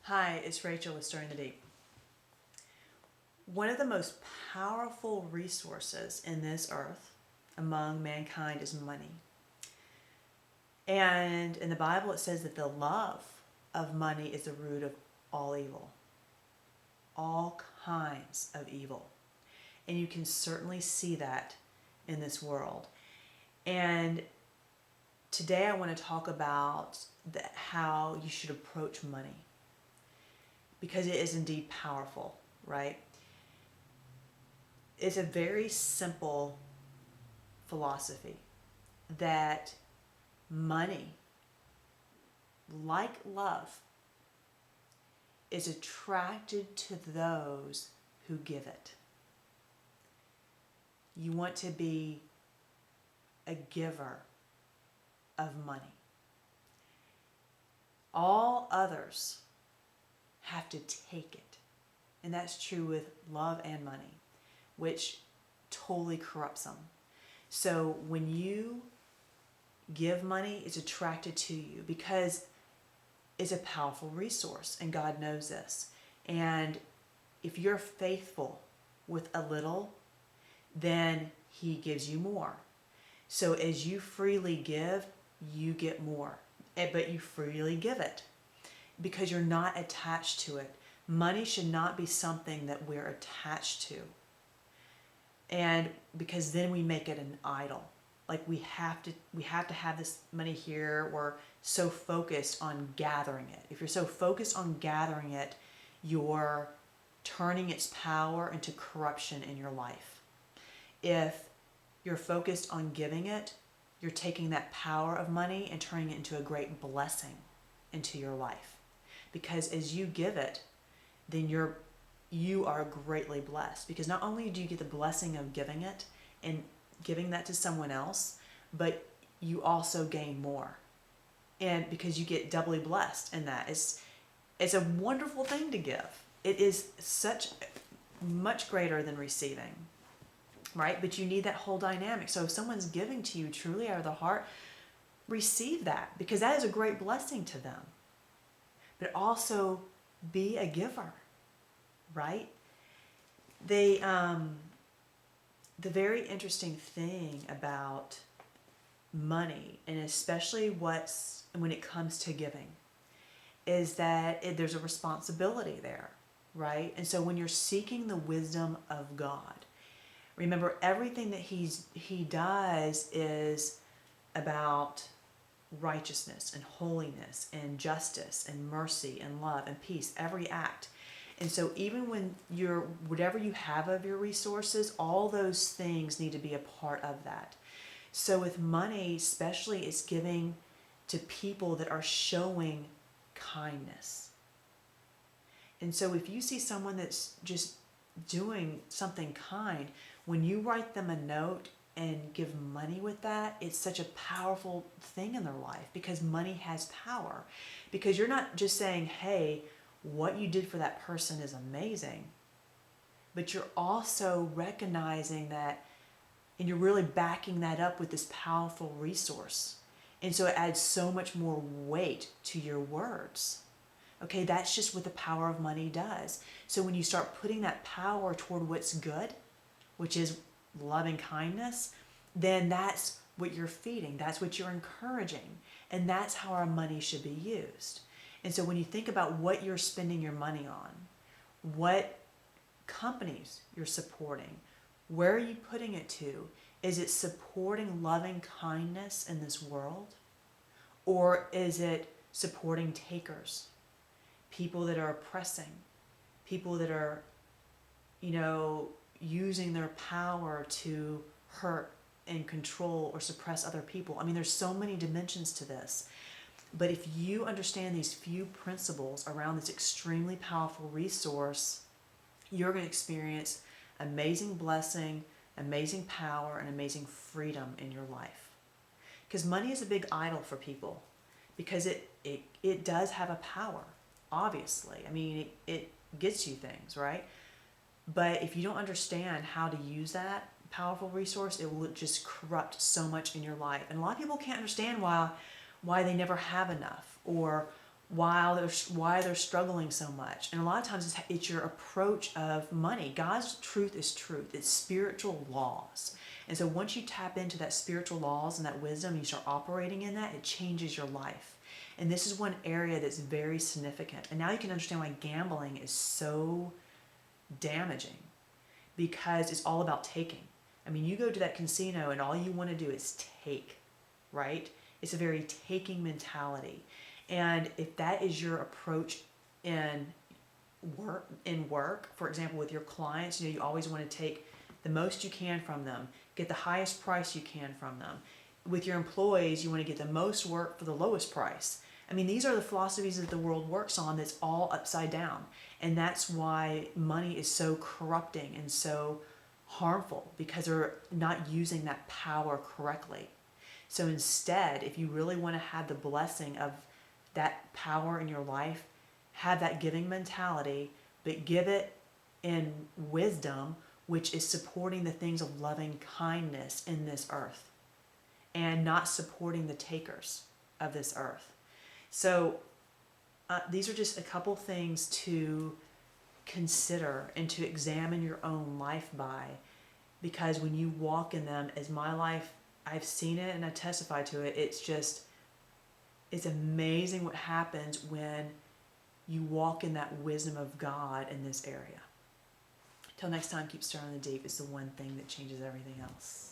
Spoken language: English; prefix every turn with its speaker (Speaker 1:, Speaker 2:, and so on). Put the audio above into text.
Speaker 1: Hi, it's Rachel with Stirring the Deep. One of the most powerful resources in this earth among mankind is money. And in the Bible, it says that the love of money is the root of all evil, all kinds of evil. And you can certainly see that in this world. And today I want to talk about how you should approach money, because it is indeed powerful, right? It's a very simple philosophy that money, like love, is attracted to those who give it. You want to be a giver of money. All others have to take it. And that's true with love and money, which totally corrupts them. So when you give money, it's attracted to you because it's a powerful resource, and God knows this. And if you're faithful with a little, then He gives you more. So as you freely give, you get more. But you freely give it because you're not attached to it. Money should not be something that we're attached to. And because then we make it an idol. Like we have to have this money here. We're so focused on gathering it. If you're so focused on gathering it, you're turning its power into corruption in your life. If you're focused on giving it, you're taking that power of money and turning it into a great blessing into your life. Because as you give it, then you are greatly blessed, because not only do you get the blessing of giving it and giving that to someone else, but you also gain more, and because you get doubly blessed in that. It's a wonderful thing to give. It is such much greater than receiving, right? But you need that whole dynamic. So if someone's giving to you truly out of the heart, receive that, because that is a great blessing to them. But also be a giver, right? The very interesting thing about money, and especially when it comes to giving, is that there's a responsibility there, right? And so when you're seeking the wisdom of God, remember everything that He does is about righteousness and holiness and justice and mercy and love and peace, every act. And so even when whatever you have of your resources, all those things need to be a part of that. So with money, especially, it's giving to people that are showing kindness. And so if you see someone that's just doing something kind, when you write them a note and give money with that, it's such a powerful thing in their life, because money has power. Because you're not just saying, hey, what you did for that person is amazing, but you're also recognizing that, and you're really backing that up with this powerful resource. And so it adds so much more weight to your words. Okay, that's just what the power of money does. So when you start putting that power toward what's good, which is loving kindness, then that's what you're feeding. That's what you're encouraging. And that's how our money should be used. And so when you think about what you're spending your money on, what companies you're supporting, where are you putting it to? Is it supporting loving kindness in this world? Or is it supporting takers? People that are oppressing, people that are, using their power to hurt and control or suppress other people. I mean, there's so many dimensions to this. But if you understand these few principles around this extremely powerful resource, you're going to experience amazing blessing, amazing power, and amazing freedom in your life. Because money is a big idol for people, because it does have a power, obviously. I mean, it gets you things, right? But if you don't understand how to use that powerful resource, it will just corrupt so much in your life. And a lot of people can't understand why they never have enough, or why they're struggling so much. And a lot of times it's your approach of money. God's truth is truth. It's spiritual laws. And so once you tap into that spiritual laws and that wisdom, you start operating in that, it changes your life. And this is one area that's very significant. And now you can understand why gambling is so damaging, because it's all about taking. I mean, you go to that casino and all you want to do is take, right? It's a very taking mentality. And if that is your approach in work, for example, with your clients, you always want to take the most you can from them, get the highest price you can from them. With your employees, you want to get the most work for the lowest price. I mean, these are the philosophies that the world works on that's all upside down. And that's why money is so corrupting and so harmful, because they're not using that power correctly. So instead, if you really want to have the blessing of that power in your life, have that giving mentality, but give it in wisdom, which is supporting the things of loving kindness in this earth and not supporting the takers of this earth. So these are just a couple things to consider and to examine your own life by, because when you walk in them, as my life, I've seen it and I testify to it, it's amazing what happens when you walk in that wisdom of God in this area. Till next time, keep stirring the deep. It's the one thing that changes everything else.